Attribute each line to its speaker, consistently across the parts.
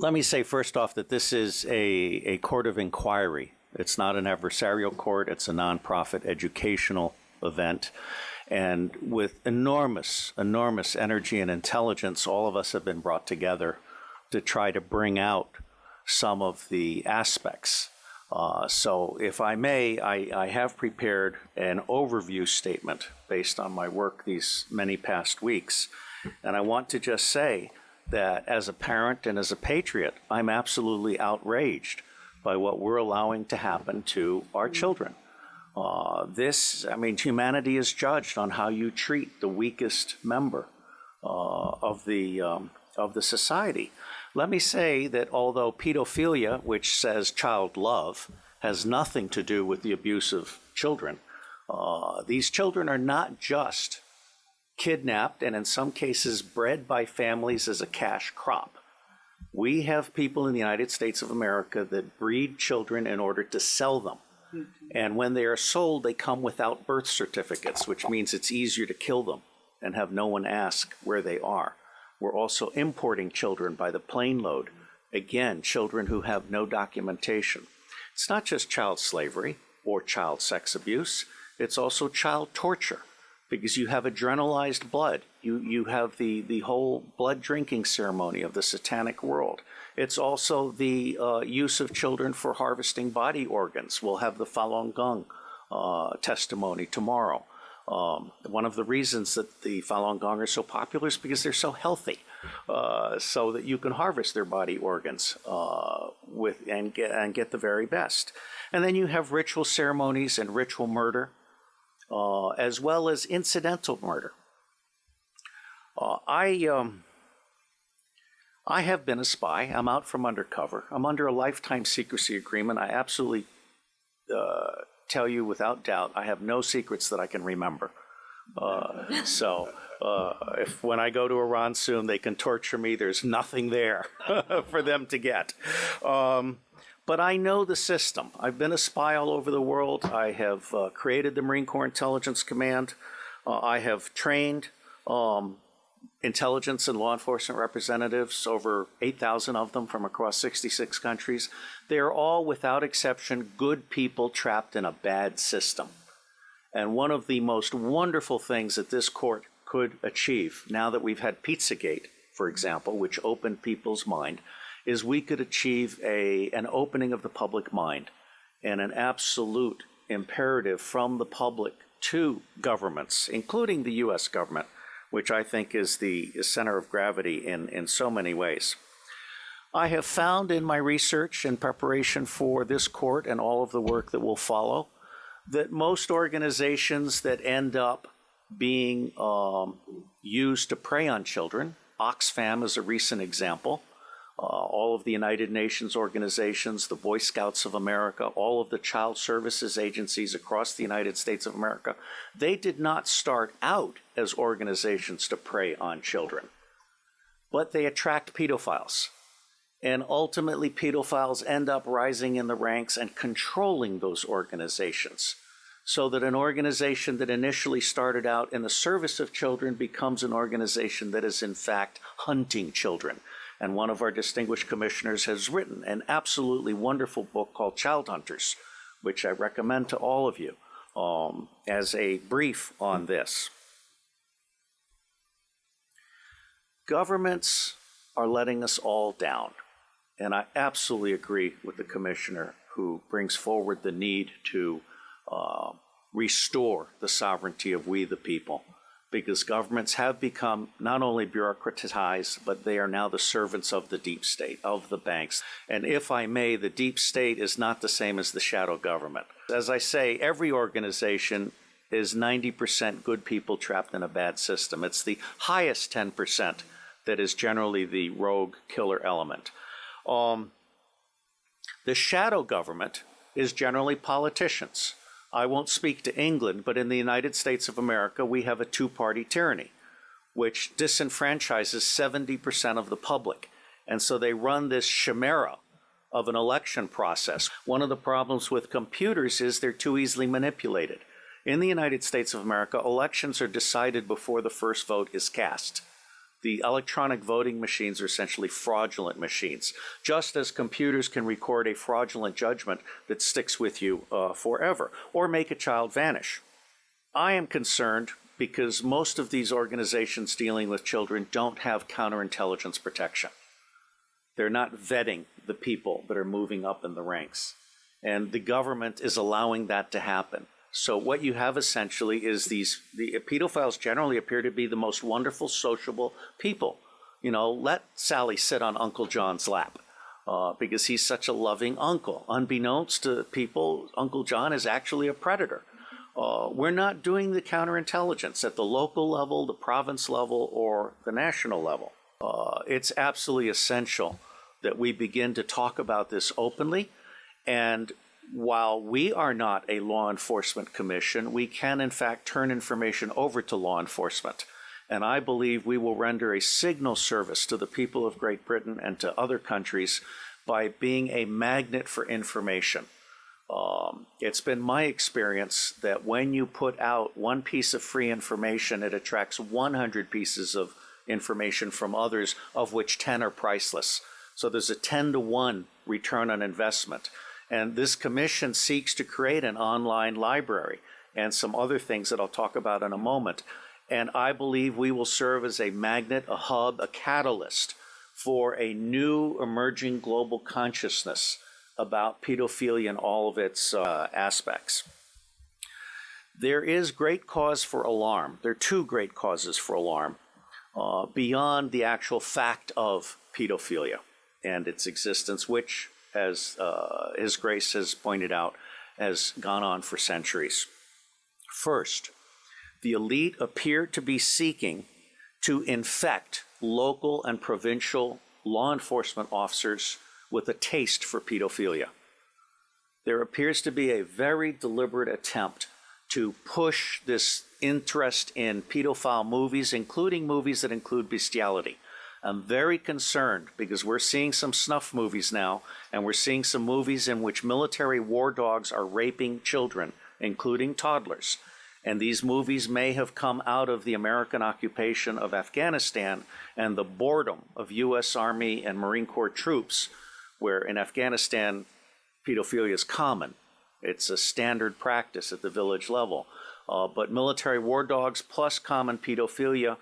Speaker 1: Let me say first off that this is a court of inquiry. It's not an adversarial court. It's a nonprofit educational event. And with enormous energy and intelligence, all of us have been brought together to try to bring out some of the aspects. So if I may, I have prepared an overview statement based on my work these many past weeks. And I want to just say that as a parent and as a patriot, I'm absolutely outraged by what we're allowing to happen to our children. Humanity is judged on how you treat the weakest member of the society. Let me say that although pedophilia, which says child love, has nothing to do with the abuse of children, these children are not just kidnapped and in some cases bred by families as a cash crop. We have people in the United States of America that breed children in order to sell them. And when they are sold, they come without birth certificates, which means it's easier to kill them and have no one ask where they are. We're also importing children by the plane load. Again, children who have no documentation. It's not just child slavery or child sex abuse. It's also child torture, because you have adrenalized blood. You have the whole blood drinking ceremony of the satanic world. It's also the use of children for harvesting body organs. We'll have the Falun Gong testimony tomorrow. One of the reasons that the Falun Gong are so popular is because they're so healthy, so that you can harvest their body organs and get the very best. And then you have ritual ceremonies and ritual murder, as well as incidental murder. I have been a spy. I'm out from undercover. I'm under a lifetime secrecy agreement. I absolutely tell you without doubt, I have no secrets that I can remember. If when I go to Iran soon, they can torture me, there's nothing there for them to get. But I know the system. I've been a spy all over the world. I have created the Marine Corps Intelligence Command. I have trained intelligence and law enforcement representatives, over 8,000 of them from across 66 countries. They are all, without exception, good people trapped in a bad system. And one of the most wonderful things that this court could achieve, now that we've had Pizzagate, for example, which opened people's mind, is we could achieve an opening of the public mind and an absolute imperative from the public to governments, including the U.S. government, which I think is the center of gravity in so many ways. I have found in my research and preparation for this court and all of the work that will follow that most organizations that end up being used to prey on children, Oxfam is a recent example, all of the United Nations organizations, the Boy Scouts of America, all of the child services agencies across the United States of America, they did not start out as organizations to prey on children, but they attract pedophiles. And ultimately, pedophiles end up rising in the ranks and controlling those organizations, so that an organization that initially started out in the service of children becomes an organization that is in fact hunting children. And one of our distinguished commissioners has written an absolutely wonderful book called Child Hunters, which I recommend to all of you as a brief on this. Governments are letting us all down. And I absolutely agree with the commissioner who brings forward the need to restore the sovereignty of we the people, because governments have become not only bureaucratized, but they are now the servants of the deep state, of the banks. And if I may, the deep state is not the same as the shadow government. As I say, every organization is 90% good people trapped in a bad system. It's the highest 10% that is generally the rogue killer element. The shadow government is generally politicians. I won't speak to England, but in the United States of America, we have a two-party tyranny, which disenfranchises 70% of the public. And so they run this chimera of an election process. One of the problems with computers is they're too easily manipulated. In the United States of America, elections are decided before the first vote is cast. The electronic voting machines are essentially fraudulent machines, just as computers can record a fraudulent judgment that sticks with you forever, or make a child vanish. I am concerned because most of these organizations dealing with children don't have counterintelligence protection. They're not vetting the people that are moving up in the ranks. And the government is allowing that to happen. So what you have essentially is the pedophiles generally appear to be the most wonderful, sociable people. You know, let Sally sit on Uncle John's lap because he's such a loving uncle. Unbeknownst to people, Uncle John is actually a predator. We're not doing the counterintelligence at the local level, the province level, or the national level. It's absolutely essential that we begin to talk about this openly. And while we are not a law enforcement commission, we can in fact turn information over to law enforcement. And I believe we will render a signal service to the people of Great Britain and to other countries by being a magnet for information. It's been my experience that when you put out one piece of free information, it attracts 100 pieces of information from others, of which 10 are priceless. So there's a 10-to-1 return on investment. And this commission seeks to create an online library and some other things that I'll talk about in a moment. And I believe we will serve as a magnet, a hub, a catalyst for a new emerging global consciousness about pedophilia and all of its aspects. There is great cause for alarm. There are two great causes for alarm beyond the actual fact of pedophilia and its existence, which, as His Grace has pointed out, has gone on for centuries. First, the elite appear to be seeking to infect local and provincial law enforcement officers with a taste for pedophilia. There appears to be a very deliberate attempt to push this interest in pedophile movies, including movies that include bestiality. I'm very concerned because we're seeing some snuff movies now, and we're seeing some movies in which military war dogs are raping children, including toddlers. And these movies may have come out of the American occupation of Afghanistan and the boredom of U.S. Army and Marine Corps troops, where in Afghanistan, pedophilia is common. It's a standard practice at the village level. But military war dogs plus common pedophilia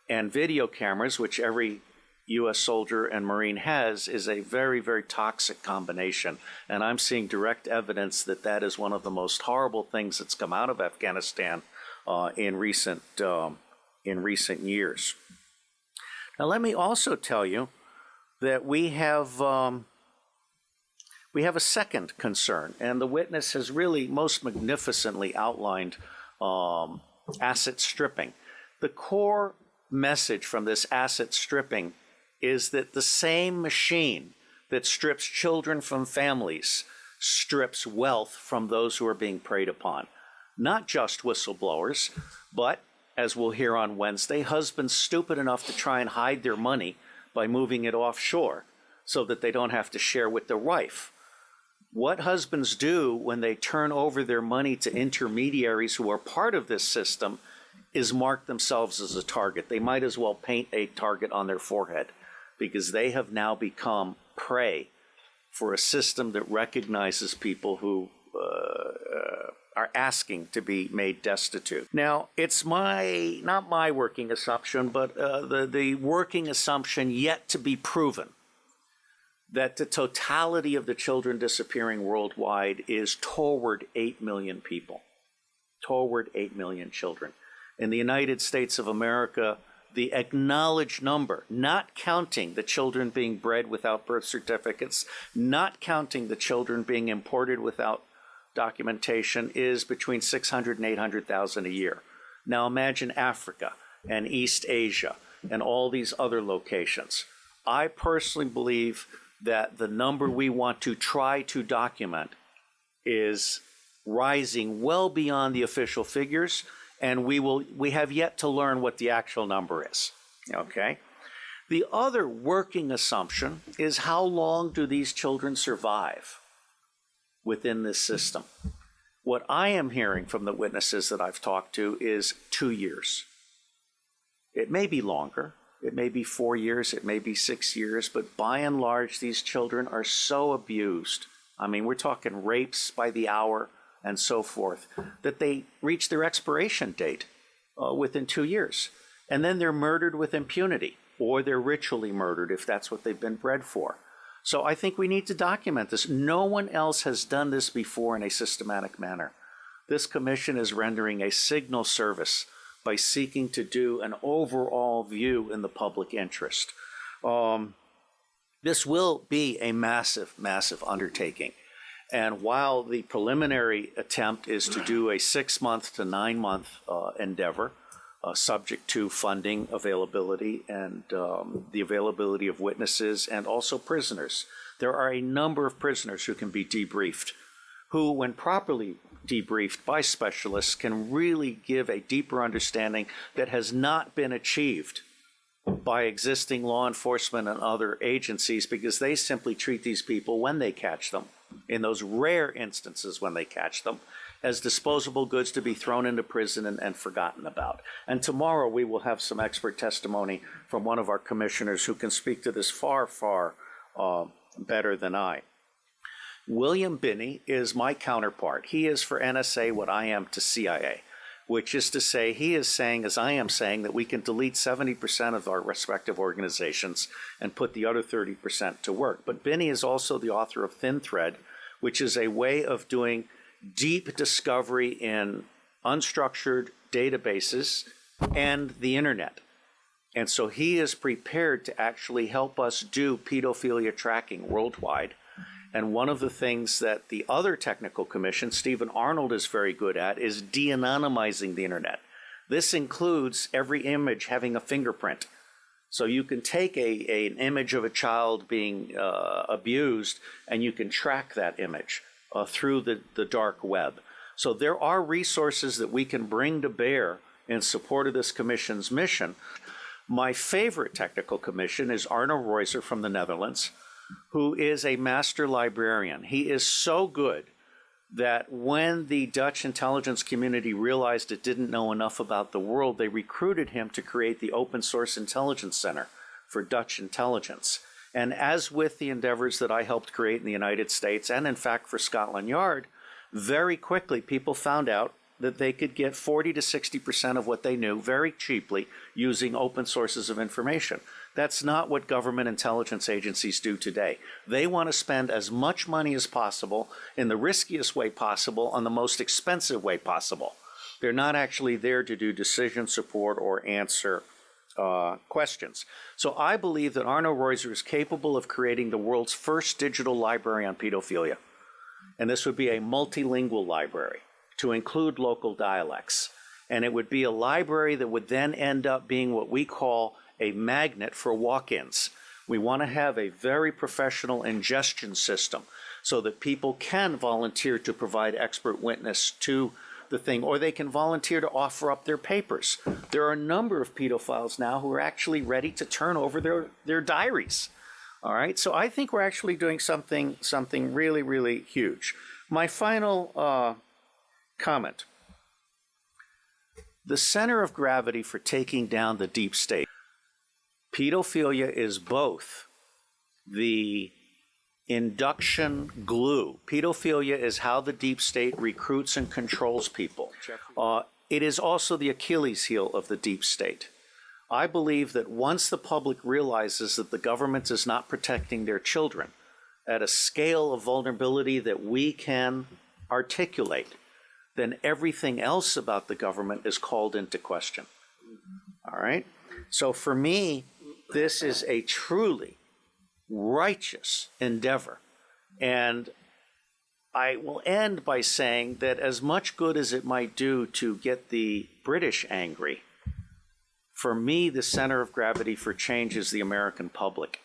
Speaker 1: and video cameras, which every U.S. soldier and Marine has, is a very, very toxic combination. And I'm seeing direct evidence that that is one of the most horrible things that's come out of Afghanistan in recent years. Now, let me also tell you that we have a second concern, and the witness has really most magnificently outlined asset stripping. The core message from this asset stripping is that the same machine that strips children from families strips wealth from those who are being preyed upon. Not just whistleblowers, but, as we'll hear on Wednesday, husbands stupid enough to try and hide their money by moving it offshore so that they don't have to share with their wife. What husbands do when they turn over their money to intermediaries who are part of this system is mark themselves as a target. They might as well paint a target on their forehead because they have now become prey for a system that recognizes people who are asking to be made destitute. Now, it's not my working assumption, but the working assumption yet to be proven that the totality of the children disappearing worldwide is toward 8 million people, toward 8 million children. In the United States of America, the acknowledged number, not counting the children being bred without birth certificates, not counting the children being imported without documentation, is between 600 and 800,000 a year. Now imagine Africa and East Asia and all these other locations. I personally believe that the number we want to try to document is rising well beyond the official figures, and we have yet to learn what the actual number is, okay? The other working assumption is how long do these children survive within this system? What I am hearing from the witnesses that I've talked to is 2 years. It may be longer. It may be 4 years, it may be 6 years, but by and large, these children are so abused. I mean, we're talking rapes by the hour and so forth, that they reach their expiration date within 2 years. And then they're murdered with impunity, or they're ritually murdered if that's what they've been bred for. So I think we need to document this. No one else has done this before in a systematic manner. This commission is rendering a signal service by seeking to do an overall view in the public interest. This will be a massive, massive undertaking. And while the preliminary attempt is to do a 6-month to 9-month endeavor, subject to funding availability and the availability of witnesses and also prisoners, there are a number of prisoners who can be debriefed, who, when properly debriefed by specialists, can really give a deeper understanding that has not been achieved by existing law enforcement and other agencies, because they simply treat these people when they catch them, in those rare instances when they catch them, as disposable goods to be thrown into prison and forgotten about. And tomorrow we will have some expert testimony from one of our commissioners who can speak to this far, far better than I. William Binney is my counterpart. He is for NSA what I am to CIA, which is to say, he is saying, as I am saying, that we can delete 70% of our respective organizations and put the other 30% to work. But Binney is also the author of Thin Thread, which is a way of doing deep discovery in unstructured databases and the internet. And so he is prepared to actually help us do pedophilia tracking worldwide. And one of the things that the other technical commission, Stephen Arnold, is very good at is de-anonymizing the internet. This includes every image having a fingerprint. So you can take an image of a child being abused, and you can track that image through the dark web. So there are resources that we can bring to bear in support of this commission's mission. My favorite technical commission is Arno Reuser from the Netherlands, who is a master librarian. He is so good that when the Dutch intelligence community realized it didn't know enough about the world, they recruited him to create the Open Source Intelligence Center for Dutch intelligence. And as with the endeavors that I helped create in the United States, and in fact for Scotland Yard, very quickly people found out that they could get 40 to 60% of what they knew very cheaply using open sources of information. That's not what government intelligence agencies do today. They want to spend as much money as possible in the riskiest way possible on the most expensive way possible. They're not actually there to do decision support or answer questions. So I believe that Arno Reuser is capable of creating the world's first digital library on pedophilia. And this would be a multilingual library to include local dialects. And it would be a library that would then end up being what we call a magnet for walk-ins. We want to have a very professional ingestion system so that people can volunteer to provide expert witness to the thing, or they can volunteer to offer up their papers. There are a number of pedophiles now who are actually ready to turn over their diaries. All right, so I think we're actually doing something really, really huge. My final comment. The center of gravity for taking down the deep state. Pedophilia is both the induction glue. Pedophilia is how the deep state recruits and controls people. It is also the Achilles heel of the deep state. I believe that once the public realizes that the government is not protecting their children at a scale of vulnerability that we can articulate, then everything else about the government is called into question. All right? So for me, this is a truly righteous endeavor. And I will end by saying that as much good as it might do to get the British angry, for me, the center of gravity for change is the American public.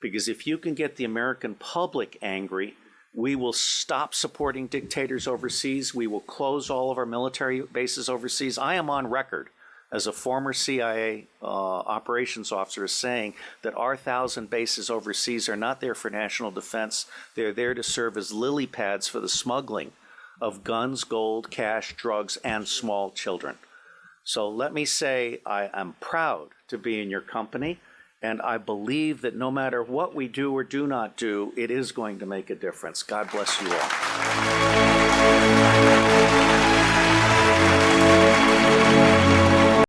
Speaker 1: Because if you can get the American public angry, we will stop supporting dictators overseas. We will close all of our military bases overseas. I am on record as a former CIA operations officer saying that our 1,000 bases overseas are not there for national defense. They're there to serve as lily pads for the smuggling of guns, gold, cash, drugs, and small children. So let me say I am proud to be in your company, and I believe that no matter what we do or do not do, it is going to make a difference. God bless you all.